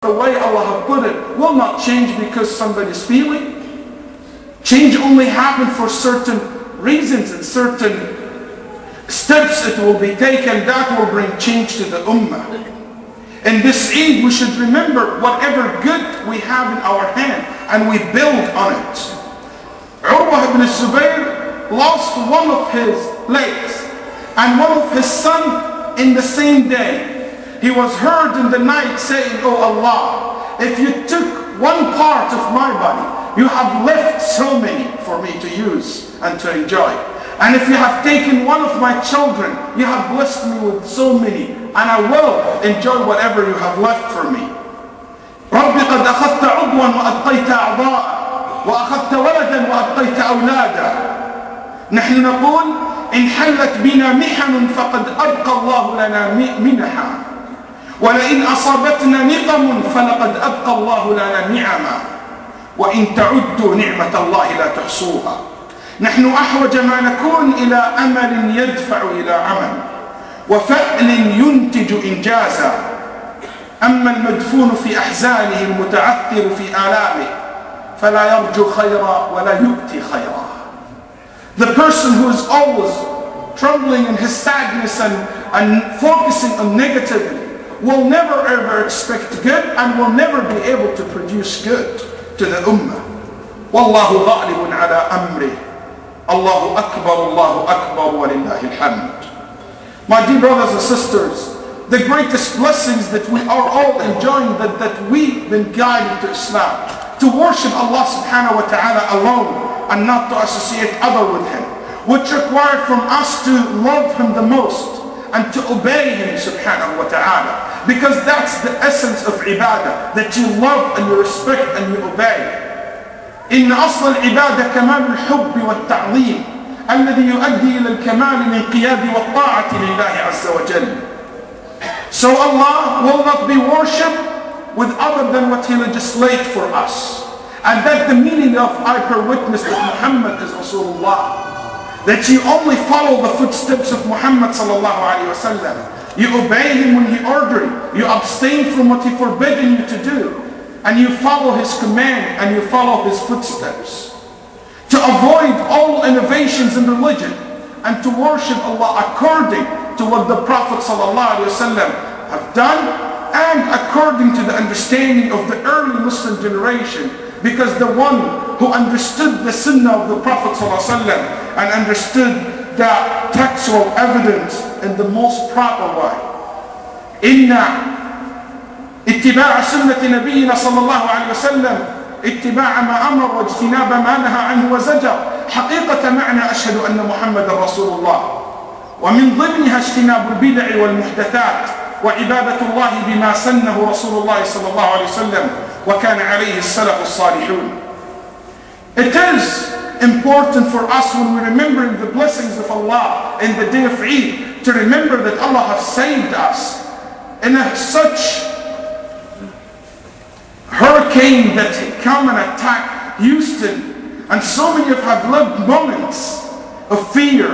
the way Allah has put it will not change because somebody's feeling. Change only happens for certain reasons and certain steps it will be taken that will bring change to the ummah. In this Eid, we should remember whatever good we have in our hand and we build on it. Urwa ibn Zubayr lost one of his legs and one of his sons in the same day. He was heard in the night saying, "Oh Allah, if you took one part of my body, you have left so many for me to use and to enjoy. And if you have taken one of my children, you have blessed me with so many, and I will enjoy whatever you have left for me." رَبِّ قَدْ أَخَذْتَ عُضْوًا وَأَبْقَيْتَ أَعْضَاءً وَأَخَذْتَ وَلَدًا وَأَبْقَيْتَ أَوْلَادًا. نحن نقول إن حلت بنا محن فقد أبقى الله لنا منحا، ولئن أصابتنا نقم فلقد أبقى الله لنا نعما، وإن تعدوا نعمة الله لا تحصوها. نحن أحوج ما نكون إلى أمل يدفع إلى عمل وفأل ينتج إنجازا، أما المدفون في أحزانه المتعثر في آلامه فلا يرجو خيرا ولا يؤتي خيرا. The person who is always trembling in his sadness and focusing on negativity will never ever expect good and will never be able to produce good to the ummah. Wallahu ghalibun ala amrih. Allahu Akbar, Allahu Akbar, wa lillahi alhamd. My dear brothers and sisters, the greatest blessings that we are all enjoying, that we've been guided to Islam, to worship Allah subhanahu wa ta'ala alone and not to associate other with Him, which required from us to love Him the most and to obey Him subhanahu wa ta'ala, because that's the essence of ibadah, that you love and you respect and you obey. إن أصل العبادة كمال الحب والتعظيم الذي يؤدي إلى الكمال الانقياد والطاعة لله عز وجل. So Allah will not be worshipped with other than what He legislates for us. And that's the meaning of I bear witness that Muhammad is Rasulullah. That you only follow the footsteps of Muhammad sallallahu alayhi wa sallam. You obey him when he ordered you. You abstain from what he forbidden you to do. And you follow his command and you follow his footsteps. To avoid all innovations in religion and to worship Allah according to what the Prophet ﷺ have done and according to the understanding of the early Muslim generation, because the one who understood the sunnah of the Prophet ﷺ and understood the textual evidence in the most proper way. اتباع سنة نبينا صلى الله عليه وسلم اتباع ما أمر واجتناب ما نهى عنه وزجر حقيقة معنى أشهد أن محمد رسول الله، ومن ضمنها اجتناب البدع والمحدثات وعبادة الله بما سنه رسول الله صلى الله عليه وسلم وكان عليه السلف الصالحون. It is important for us when we remember the blessings of Allah in the day of Eid to remember that Allah has saved us in such hurricane that come and attack Houston, and so many have lived moments of fear,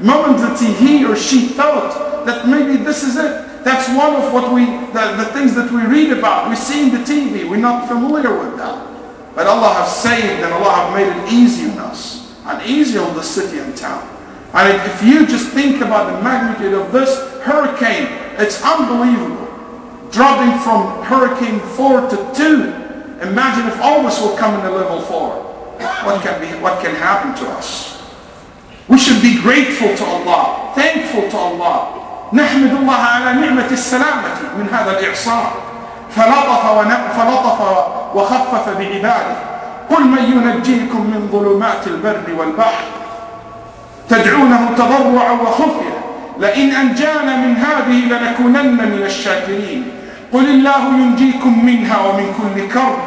moments that he or she thought that maybe this is it. That's one of what the things that we read about, we see in the TV, we're not familiar with that. But Allah has saved and Allah has made it easy on us and easy on the city and town. And if you just think about the magnitude of this hurricane, it's unbelievable. Dropping from hurricane 4 to 2. Imagine if all this will come in a level 4. What can happen to us? We should be grateful to Allah, thankful to Allah. نحمد الله على نعمة السلامة من هذا الإعصار فلطف وخفف بعباده. قل من ينجيكم من ظلمات البر والبحر تدعونه تضرعا وخفيا لئن أنجانا من هذه لنكونن من الشاكرين. قل الله ينجيكم منها ومن كل كرب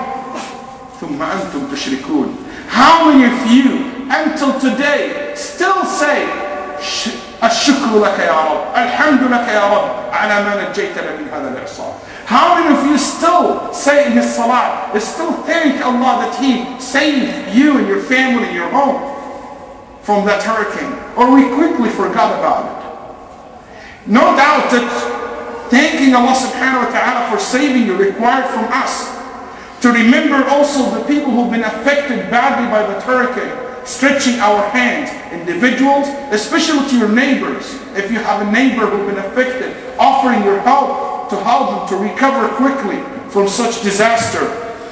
ثم أنتم تشركون. How many of you until today still say الشكر لك يا رب, الحمد لك يا رب على ما نجيتنا من هذا الإعصار? How many of you still say in his salah, still thank Allah that He saved you and your family, your home from that hurricane? Or we quickly forgot about it? No doubt that thanking Allah subhanahu wa ta'ala for saving you required from us. To remember also the people who've been affected badly by the hurricane, stretching our hands, individuals, especially to your neighbors. If you have a neighbor who's been affected, offering your help to help them to recover quickly from such disaster.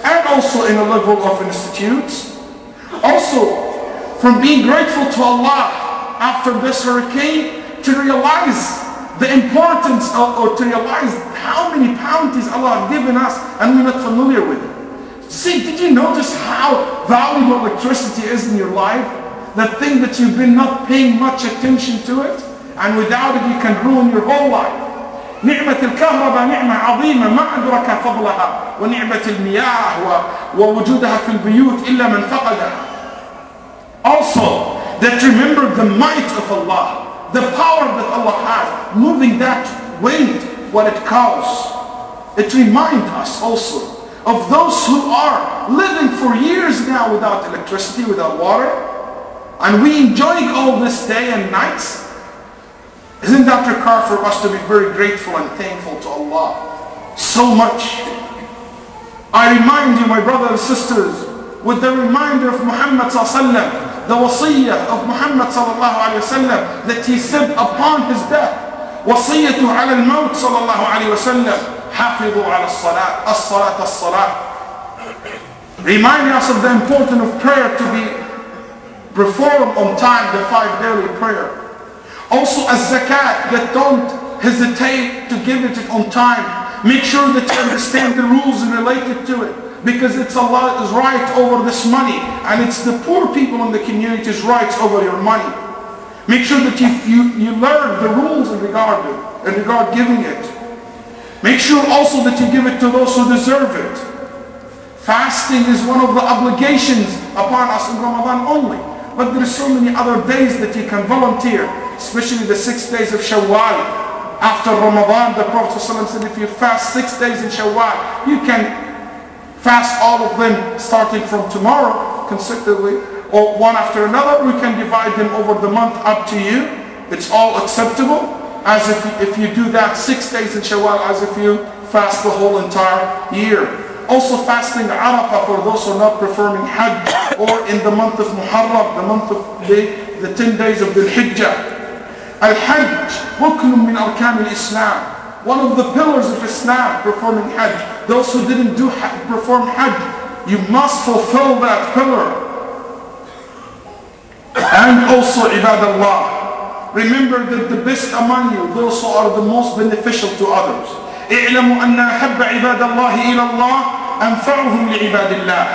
And also in a level of institutes. Also, from being grateful to Allah after this hurricane, to realize the importance or to realize how many bounties Allah has given us and we're not familiar with it. See, did you notice how valuable electricity is in your life? That thing that you've been not paying much attention to it, and without it you can ruin your whole life. نعمة الكهرباء نعمة عظيمة ما أدرك فضلها ونعمة المياه ووجودها في البيوت إلا من فقدها. Also, that remember the might of Allah, the power that Allah has, moving that wind, what it caused. It reminds us also of those who are living for years now without electricity, without water, and we enjoying all this day and nights. Isn't that required for us to be very grateful and thankful to Allah so much? I remind you, my brothers and sisters, with the reminder of Muhammad sallallahu alaihi wasallam, the wasiyah of Muhammad sallallahu alaihi wasallam that he said upon his death, wasiyatu ala al-maut sallallahu alaihi wasallam, حافظوا على الصلاة الصلاة الصلاة. Reminding us of the importance of prayer to be performed on time, the 5 daily prayer. Also as zakat, that don't hesitate to give it on time. Make sure that you understand the rules related to it, because it's Allah's right over this money, and it's the poor people in the community's rights over your money. Make sure that you learn the rules in regard giving it. Make sure also that you give it to those who deserve it. Fasting is one of the obligations upon us in Ramadan only. But there are so many other days that you can volunteer, especially the 6 days of Shawwal. After Ramadan, the Prophet ﷺ said if you fast 6 days in Shawwal, you can fast all of them starting from tomorrow consecutively, or one after another. We can divide them over the month, up to you. It's all acceptable. As if you do that 6 days in Shawwal, as if you fast the whole entire year. Also fasting Arafah for those who are not performing Hajj, or in the month of Muharram, the month of the 10 days of the Hijjah. Al-Hajj, rukn min arkan al-Islam. One of the pillars of Islam, performing Hajj. Those who didn't perform Hajj, you must fulfill that pillar. And also Ibadallah. Remember that the best among you, those who are the most beneficial to others. اعلموا أن أحب عباد الله إلى الله أنفعهم لعباد الله.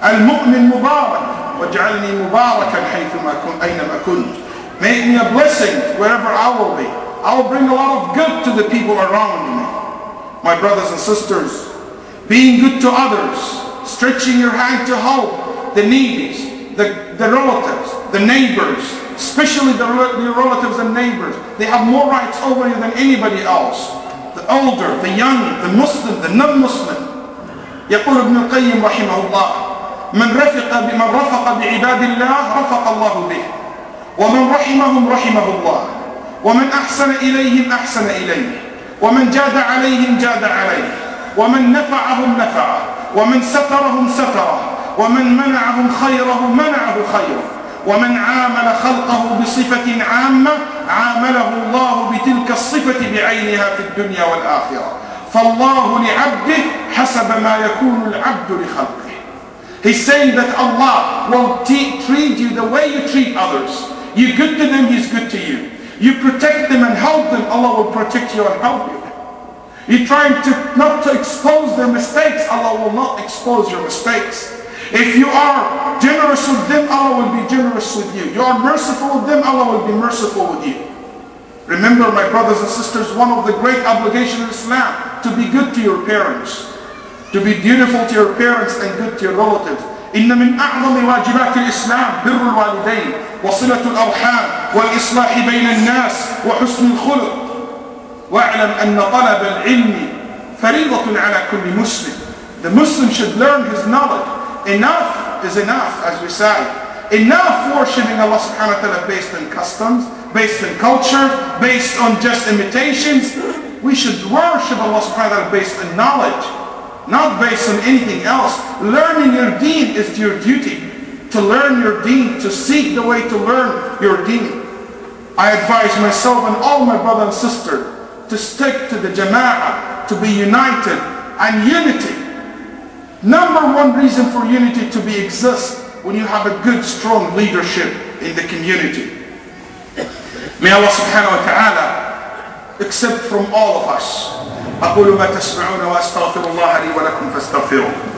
المؤمن مبارك واجعلني مباركا حيثما كنت أينما كنت. Make me a blessing wherever I will be. I will bring a lot of good to the people around me. My brothers and sisters, being good to others, stretching your hand to help the needy, the relatives, the neighbors, especially the relatives and neighbors. They have more rights over you than anybody else. The older, the young, the Muslim, the non-Muslim. يقول ابن القيم رحمه الله من رفق بعباد الله رفق الله به ومن رحمهم رحمه الله ومن أحسن إليهم أحسن إليه ومن جاد عليهم جاد عليه ومن نفعهم نفعه ومن سترهم ستره ومن منعهم خيره منعه خيره ومن عامل خلقه بصفة عامة عامله الله بتلك الصفة بعينها في الدنيا والآخرة فالله لعبده حسب ما يكون العبد لخلقه. He's saying that Allah will treat you the way you treat others. You're good to them, He's good to you. You protect them and help them, Allah will protect you and help you. You're trying not to expose their mistakes, Allah will not expose your mistakes. If you are generous with them, Allah will be generous with you. You are merciful with them, Allah will be merciful with you. Remember, my brothers and sisters, one of the great obligations of Islam, to be good to your parents, to be dutiful to your parents and good to your relatives. إن من أعظم واجبات الإسلام بر الوالدين وصلة الأرحام والإصلاح بين الناس وحسن الخلق واعلم أن طلب العلم فريضة على كل مسلم. The Muslim should learn his knowledge. Enough is enough, as we say. Enough worshiping Allah subhanahu wa ta'ala based on customs, based on culture, based on just imitations. We should worship Allah subhanahu wa ta'ala based on knowledge, not based on anything else. Learning your deen is your duty. To learn your deen, to seek the way to learn your deen. I advise myself and all my brothers and sisters to stick to the jama'ah, to be united, and unity. Number one reason for unity to be exist when you have a good, strong leadership in the community. May Allah subhanahu wa ta'ala accept from all of us. أقول ما تسمعون وأستغفر الله لي ولكم فاستغفروه.